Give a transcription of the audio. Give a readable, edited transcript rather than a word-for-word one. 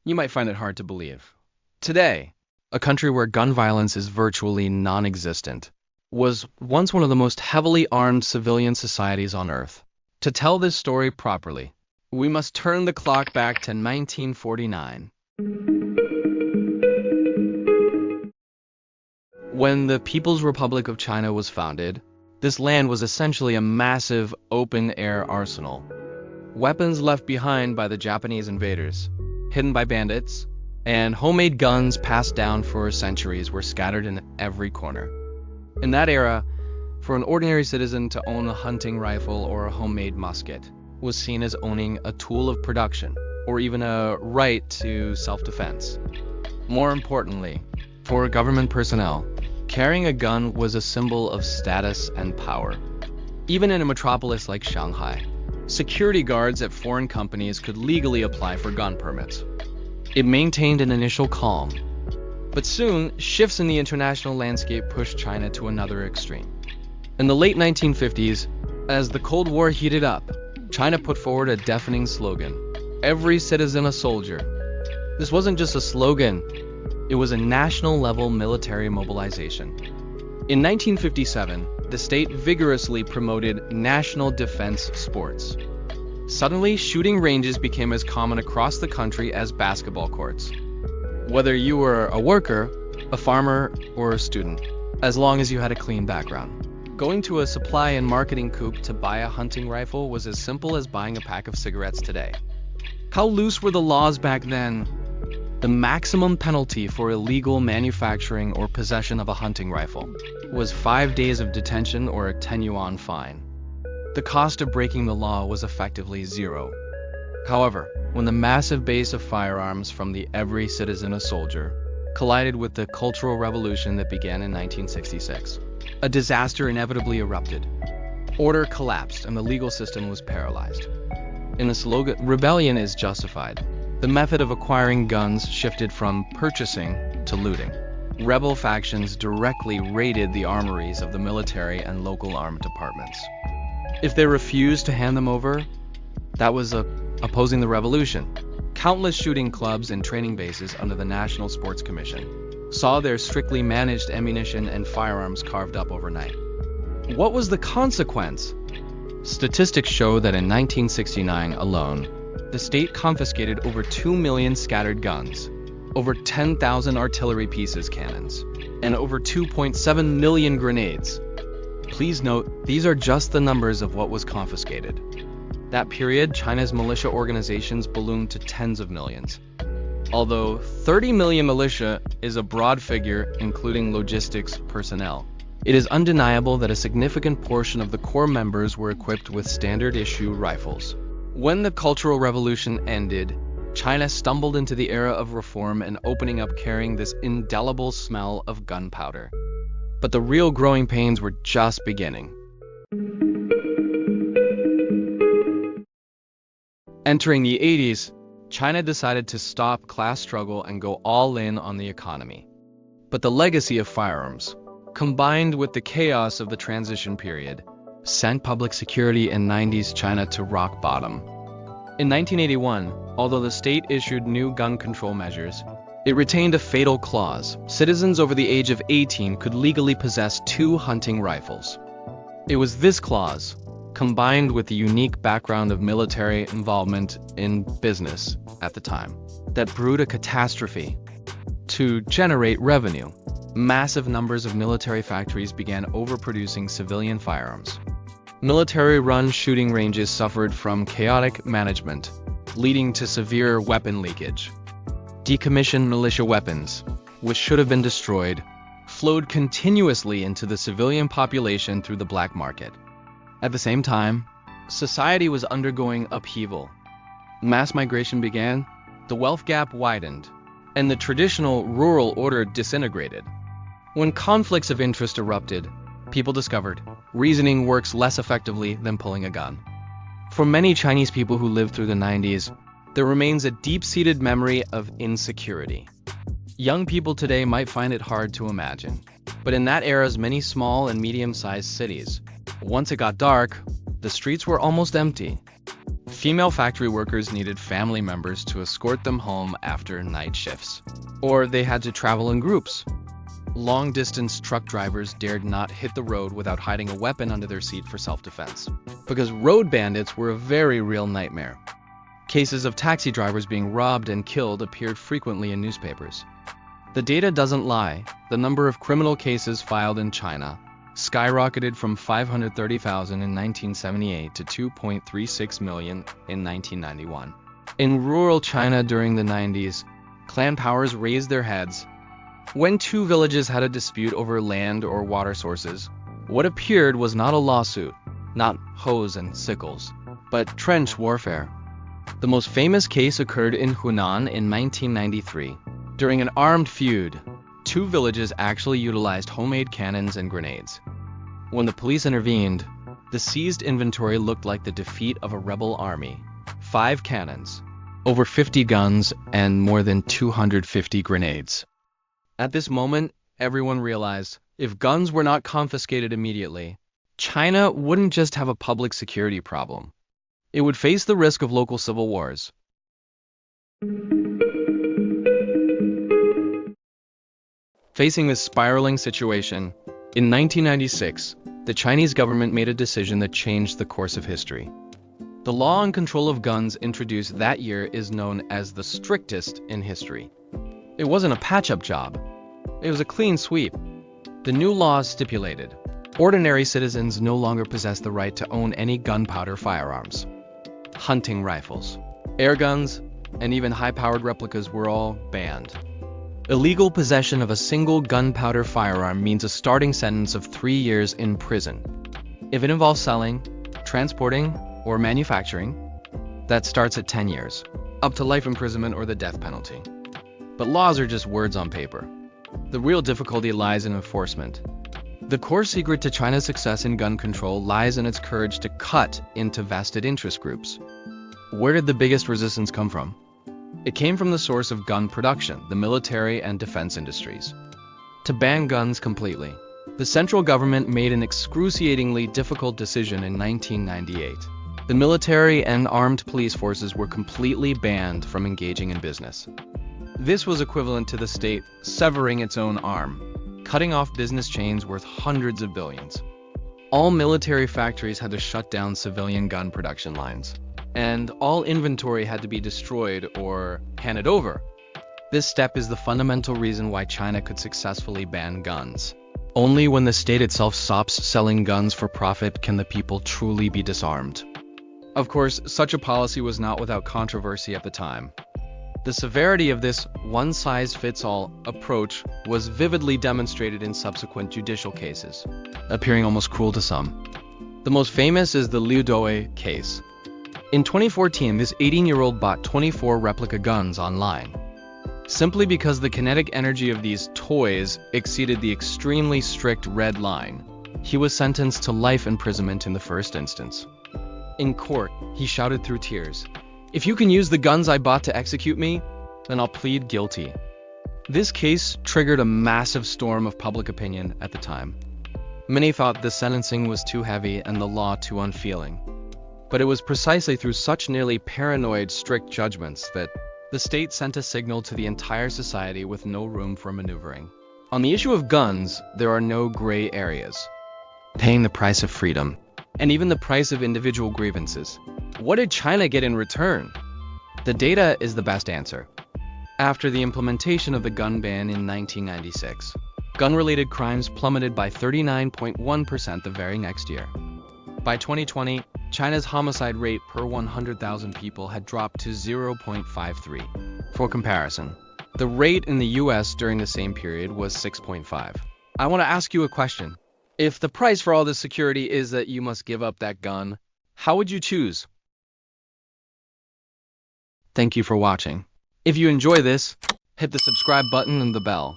You might find it hard to believe. Today, a country where gun violence is virtually non-existent, was once one of the most heavily armed civilian societies on Earth. To tell this story properly, we must turn the clock back to 1949. When the People's Republic of China was founded, this land was essentially a massive open-air arsenal. Weapons left behind by the Japanese invaders, hidden by bandits, and homemade guns passed down for centuries were scattered in every corner. In that era, for an ordinary citizen to own a hunting rifle or a homemade musket was seen as owning a tool of production, or even a right to self-defense. More importantly, for government personnel, carrying a gun was a symbol of status and power. Even in a metropolis like Shanghai, security guards at foreign companies could legally apply for gun permits. It maintained an initial calm, but soon shifts in the international landscape pushed China to another extreme. In the late 1950s, as the Cold War heated up, China put forward a deafening slogan: "Every citizen a soldier." This wasn't just a slogan, it was a national-level military mobilization. In 1957, the state vigorously promoted national defense sports. Suddenly, shooting ranges became as common across the country as basketball courts. Whether you were a worker, a farmer, or a student, as long as you had a clean background. Going to a supply and marketing coop to buy a hunting rifle was as simple as buying a pack of cigarettes today. How loose were the laws back then? The maximum penalty for illegal manufacturing or possession of a hunting rifle was 5 days of detention or a 10 yuan fine. The cost of breaking the law was effectively zero. However, when the massive base of firearms from the "every citizen a soldier" collided with the Cultural Revolution that began in 1966, a disaster inevitably erupted. Order collapsed and the legal system was paralyzed. In the slogan, "Rebellion is justified," the method of acquiring guns shifted from purchasing to looting. Rebel factions directly raided the armories of the military and local armed departments. If they refused to hand them over, that was opposing the revolution. Countless shooting clubs and training bases under the National Sports Commission saw their strictly managed ammunition and firearms carved up overnight. What was the consequence? Statistics show that in 1969 alone, the state confiscated over 2 million scattered guns, over 10,000 artillery pieces cannons, and over 2.7 million grenades. Please note, these are just the numbers of what was confiscated. That period, China's militia organizations ballooned to tens of millions. Although 30 million militia is a broad figure, including logistics personnel, it is undeniable that a significant portion of the core members were equipped with standard-issue rifles. When the Cultural Revolution ended, China stumbled into the era of reform and opening up carrying this indelible smell of gunpowder. But the real growing pains were just beginning. Entering the 80s, China decided to stop class struggle and go all in on the economy. But the legacy of firearms, combined with the chaos of the transition period, sent public security in 90s China to rock bottom. In 1981, although the state issued new gun control measures, it retained a fatal clause. Citizens over the age of 18 could legally possess 2 hunting rifles. It was this clause, combined with the unique background of military involvement in business at the time, that brewed a catastrophe. To generate revenue, massive numbers of military factories began overproducing civilian firearms. Military-run shooting ranges suffered from chaotic management, leading to severe weapon leakage. Decommissioned militia weapons, which should have been destroyed, flowed continuously into the civilian population through the black market. At the same time, society was undergoing upheaval. Mass migration began, the wealth gap widened, and the traditional rural order disintegrated. When conflicts of interest erupted, people discovered reasoning works less effectively than pulling a gun. For many Chinese people who lived through the 90s, there remains a deep-seated memory of insecurity. Young people today might find it hard to imagine, but in that era's many small and medium-sized cities, once it got dark, the streets were almost empty. Female factory workers needed family members to escort them home after night shifts, or they had to travel in groups. Long-distance truck drivers dared not hit the road without hiding a weapon under their seat for self-defense, because road bandits were a very real nightmare. Cases of taxi drivers being robbed and killed appeared frequently in newspapers. The data doesn't lie. The number of criminal cases filed in China skyrocketed from 530,000 in 1978 to 2.36 million in 1991. In rural China during the 90s, clan powers raised their heads. When two villages had a dispute over land or water sources, what appeared was not a lawsuit, not hoes and sickles, but trench warfare. The most famous case occurred in Hunan in 1993. During an armed feud, two villages actually utilized homemade cannons and grenades. When the police intervened, the seized inventory looked like the defeat of a rebel army. 5 cannons, over 50 guns, and more than 250 grenades. At this moment, everyone realized if guns were not confiscated immediately, China wouldn't just have a public security problem. It would face the risk of local civil wars. Facing this spiraling situation, in 1996, the Chinese government made a decision that changed the course of history. The law on control of guns introduced that year is known as the strictest in history. It wasn't a patch-up job. It was a clean sweep. The new laws stipulated ordinary citizens no longer possess the right to own any gunpowder firearms. Hunting rifles, air guns, and even high-powered replicas were all banned. Illegal possession of a single gunpowder firearm means a starting sentence of 3 years in prison. If it involves selling, transporting, or manufacturing, that starts at 10 years, up to life imprisonment or the death penalty. But laws are just words on paper. The real difficulty lies in enforcement. The core secret to China's success in gun control lies in its courage to cut into vested interest groups. Where did the biggest resistance come from? It came from the source of gun production, the military and defense industries. To ban guns completely, the central government made an excruciatingly difficult decision in 1998. The military and armed police forces were completely banned from engaging in business. This was equivalent to the state severing its own arm, cutting off business chains worth hundreds of billions. All military factories had to shut down civilian gun production lines, and all inventory had to be destroyed or handed over. This step is the fundamental reason why China could successfully ban guns. Only when the state itself stops selling guns for profit can the people truly be disarmed. Of course, such a policy was not without controversy at the time. The severity of this one-size-fits-all approach was vividly demonstrated in subsequent judicial cases, appearing almost cruel to some. The most famous is the Liu Doi case. In 2014, this 18-year-old bought 24 replica guns online. Simply because the kinetic energy of these toys exceeded the extremely strict red line, he was sentenced to life imprisonment in the first instance. In court, he shouted through tears, "If you can use the guns I bought to execute me, then I'll plead guilty." This case triggered a massive storm of public opinion at the time. Many thought the sentencing was too heavy and the law too unfeeling. But it was precisely through such nearly paranoid, strict judgments that the state sent a signal to the entire society with no room for maneuvering. On the issue of guns, there are no gray areas. Paying the price of freedom, and even the price of individual grievances. What did China get in return? The data is the best answer. After the implementation of the gun ban in 1996, gun-related crimes plummeted by 39.1% the very next year. By 2020, China's homicide rate per 100,000 people had dropped to 0.53. For comparison, the rate in the US during the same period was 6.5. I want to ask you a question. If the price for all this security is that you must give up that gun, how would you choose? Thank you for watching. If you enjoy this, hit the subscribe button and the bell.